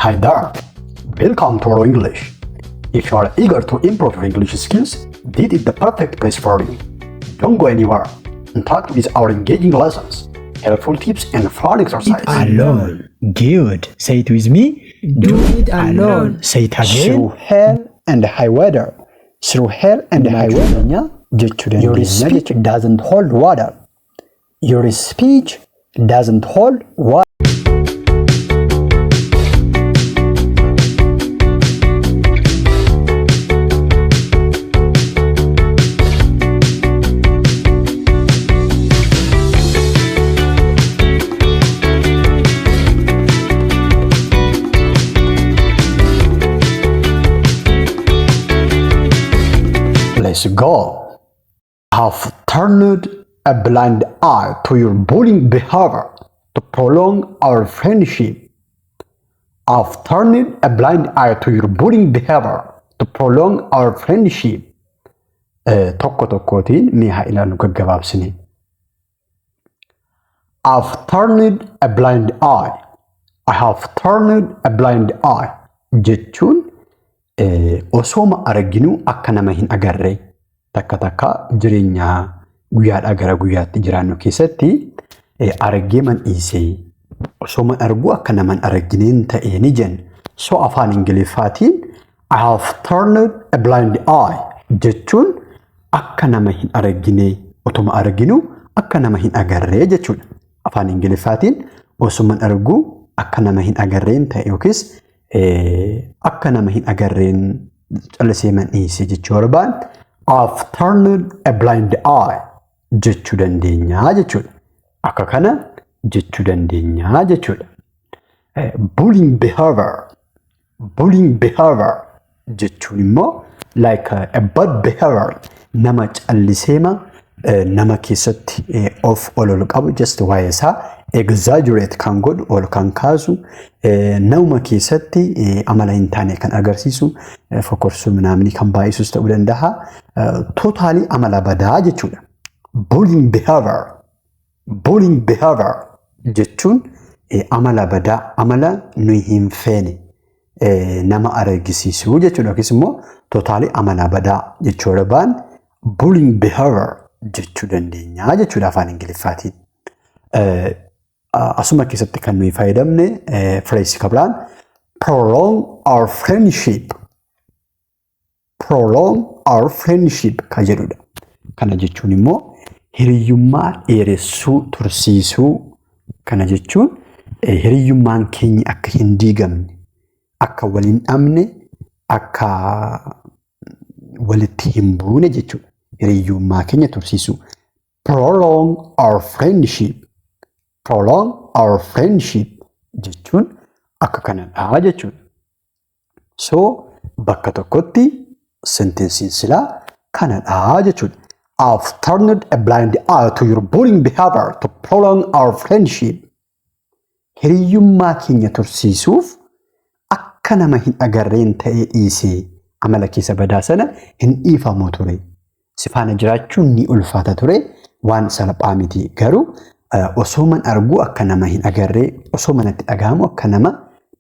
Hi there, welcome to our English. If you are eager to improve your English skills, this is the perfect place for you. Don't go anywhere. Interact with our engaging lessons, helpful tips and fun exercises. Alone. Good. Say it with me. Do it alone. Say it again. Through hell and high weather. Through hell and high weather. Your speech doesn't hold water. Your speech doesn't hold water. Let's go. Have turned a blind eye to your bullying behavior to prolong our friendship. I've turned a blind eye to your bullying behavior to prolong our friendship. Tokko tokkootiin mi'a ilaalu gaggabaabsine. I've turned a blind eye. I have turned a blind eye jechuun osoma arginu akka nama hin agarre takka takka jireenya guyyaadhaa gara guyyaatti jiraannu keessatti argee man dhiisee osoma argu akka nama hin argineen ta'ee ni jenna. So afaan ingiliffaatiin I have turned a blind eye jechuun akka nama hin argine otoma arginu akka nama hin agarree jechuudha. Afaan ingiliffaatiin osoma argu akka nama hin agarreen ta'e yookiis akka nama hin agarreen callisee man dhiise jechuu barbaan I've turned a blind eye jechuu dandeenya jechuudha. Akka kana jechuu dandeenya jechuudha. Bullying behavior jechuun immoo like a bad behavior nama calliseema nama keessatti of ololu qabu just waa'ee isaa exaggerate kan godhu ol kan kaasu nama keessatti amala hin taane kan agarsiisu fokorsuu minaamni kan baay'isus ta'uu danda'a. Totally amala badaa jechuudha. Bullying behavior jechuun amala badaa amala nuyi hin feene nama argisiisu jechuudha. Yookiis immoo totally amala badaa jechuu barbaan bullying behavior jechuu dandeenya jechuudha afaan ingiliffaatiin. Asuma keessatti kan nuyi fayyadamne phrase kabiraan prolong our friendship. Prolong our friendship kan jedhudha. Kana jechuun immoo hiriyyummaa dheeressuu tursiisuu. Kana jechuun hiriyyummaan keenya akka hin diigamne, akka wal hin dhabne, akka walitti hin buune jechuudha. Hiriyyummaa keenya tursiisuu. Prolong our friendship. Prolong our friendship jechuun akka kanadha jechuudha. So bakka tokkotti sentensiin silaa kanadha jechuudha. I've turned a blind eye to your bullying behavior to prolong our friendship. Hiriyyummaa keenya tursiisuuf akka nama hin agarreen ta'ee dhiisee amala keessa badaa sana hin dhiifamu ture. Sifaana jiraachuun ni ulfaata ture waan salphaa miti garuu osooman argu akka nama hin agarree osooman itti dhagahamu akka nama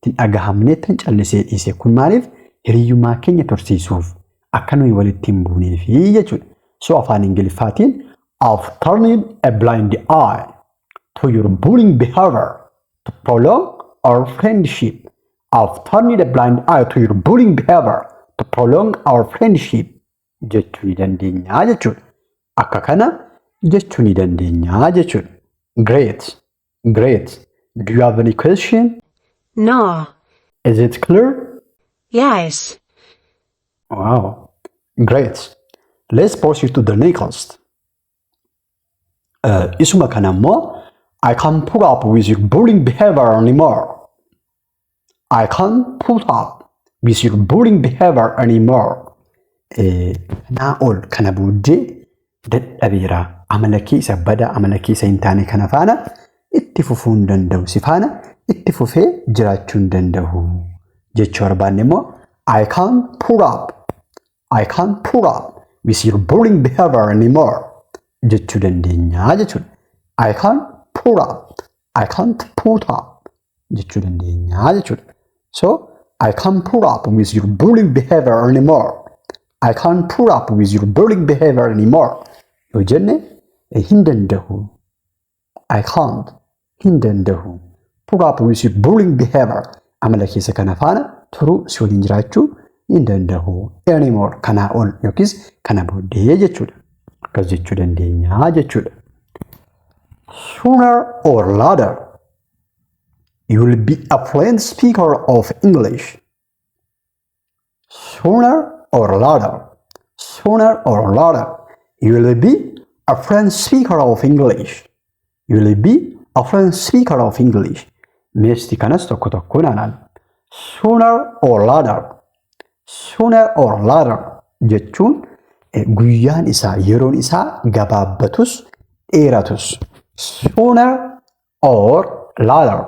hin dhagahamne tan callisee dhiise. Kun maaliif hiriyyummaa keenya tursiisuuf akka nuyi walitti hin buuneefi jechuudha. So afaan ingiliffaatiin I've turned a blind eye to your bullying behavior to prolong our friendship. I've turned a blind eye to your bullying behavior to prolong our friendship jechuu ni dandeenya jechuudha. Akka kana jechuu ni dandeenya jechuudha. Great. Do you have any question? No. Is it clear? Yes. Wow. Great. Let's proceed to the next. Isuma kana immoo I can't put up with your bullying behavior anymore. I can't put up with your bullying behavior anymore. Naa ol kana booddee dadhabeera. Amala keessa badaa amala keessa hin taane kana faana itti fufuu hin danda'u. Si faana itti fufee jiraachuu hin danda'u. Jechuu barbaanne immoo I can't put up with your bullying behavior anymore. Jechuu dandeenya jechuudha. I can't put up jechuu dandeenya jechuudha. So I can't put up with your bullying behavior anymore. I can't put up with your bullying behavior anymore. Yoo jenne hin danda'u. I can't hin danda'u. Put up with your bullying behavior. Amala keessa kana faana turuu si waliin jiraachuu hin danda'u. Anymore kanaa ol yookiis kana booddee jechuudha. Akkas jechuu dandeenya jechuudha. Sooner or later, you will be a fluent speaker of English. Sooner or later, you will be a fluent speaker of English. You will be a fluent speaker of English. Meesti kanas tokko tokkoon aanaan. Sooner or later jechuun guyyaan isaa yeroon isaa gabaabbatus dheeratus. Sooner or later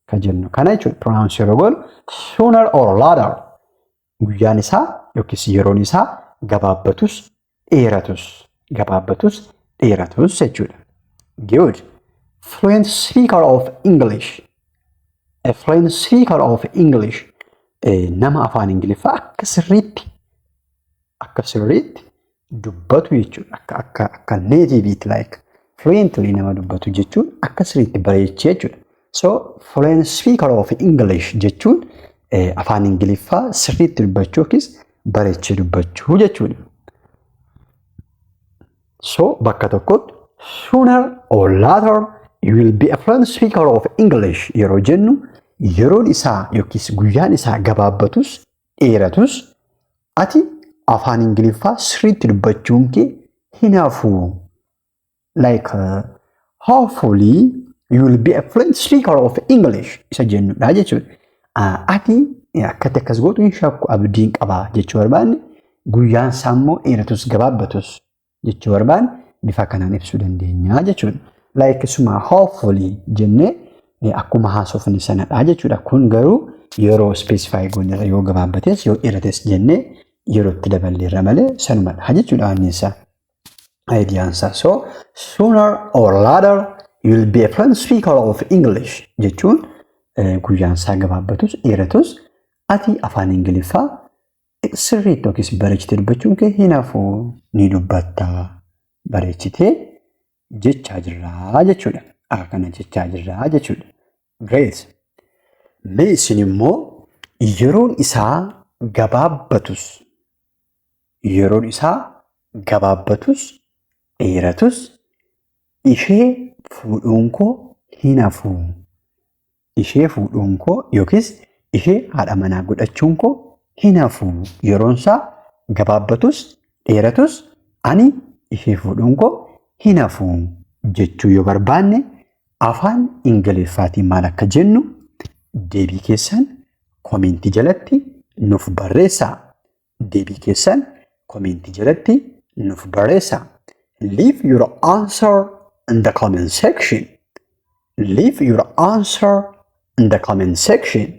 kan jennu kana jechuudha. Pronounce yeroo goonu sooner or later guyyaan isaa yookiis yeroon isaa gabaabbatus dheeratus jechuudha. Good. Fluent speaker of English. A fluent speaker of English. Nama afaan Ingiliffaa akka sirriitti dubbatu jechuudha. Akka nativeetti like fluently nama dubbatu jechuun akka sirriitti bareechee jechuudha. So fluent speaker of English jechuun afaan Ingiliffaa sirriitti dubbachuu yookiis bareechee dubbachuu jechuudha. So bakka tokkotti sooner or later you will be a fluent speaker of English yeroo jennu yeroon isaa yookiis guyyaan isaa gabaabbatus dheeratus ati afaan Ingiliffaa sirriitti dubbachuun kee hin hafu. Like hopefully you will be a fluent speaker of English isa jennudha jechuudha. Ati akkatti akkas gootu hin shakku abdiin qabaa jechuu barbaanne guyyaan isaa immoo dheeratus gabaabbatus jechuu barbaanne bifa kanaan ibsuu dandeenya jechuudha. Like suma hopefully jennee akkuma haasofni sanadha jechuudha. Kun garuu yeroo specify goonirra yoo gabaabbates yoo dheerates jennee yerootti daballeerra malee sanumadha jechuudha annisaa. Ideaansaa. So sooner or later you will be a fluent speaker of English jechuun guyyaan isaa gabaabbatus dheeratus ati afaan Ingiliffaa sirriitti yookiis bareechitee dubbachuun kee hin hafu ni dubbatta bareechitee jechaa jirraa jechuudha. Akkana jechaa jirraa jechuudha. Great. Mee isin immoo yeroon isaa gabaabbatus dheeratus ishee fuudhuun koo hin hafu. Ishee fuudhuun koo yookiis ishee haadha manaa godhachuun koo hin hafu. Yeroon isaa gabaabbatus dheeratus ani ishee fuudhuun koo hin hafu jechuu yoo barbaanne afaan Ingiliffaatiin maal akka jennu deebii keessan komentii jalatti nuuf barreessaa. Leave your answer in the comment section.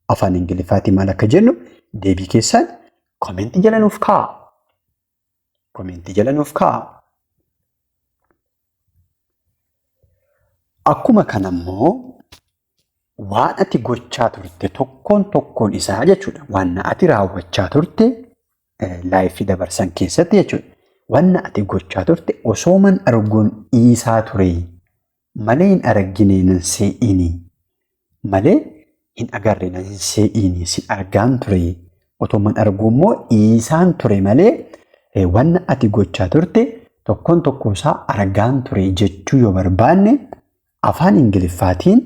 Afaan Ingiliffaatiin maal akka jennu deebii keessan komentii jala nuuf kaa'aa. Akkuma kanammoo waan ati gochaa turte tokkoon isaa jechuudha. Waan ati raawwachaa turte laayifii dabarsan keessatti jechuudha. Waan ati gochaa turte osoo man arguun dhiisaa ture malee hin argine nan see'ini. Malee hin agarre nan see'ini si argaan ture. Otoo man arguummoo dhiisaan ture malee waan ati gochaa turte tokkoon isaa argaan ture jechuu yoo barbaanne afaan Ingiliffaatiin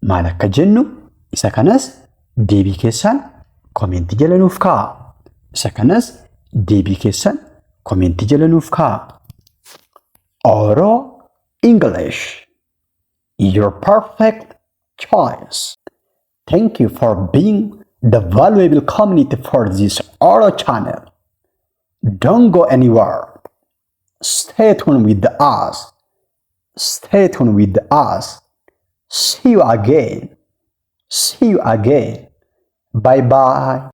maal akka jennu isa kanas deebii keessan komentii jala nuuf kaa'aa. Oro English, your perfect choice. Thank you for being the valuable community for this Oro channel. Don't go anywhere. Stay tuned with us. See you again. Bye bye.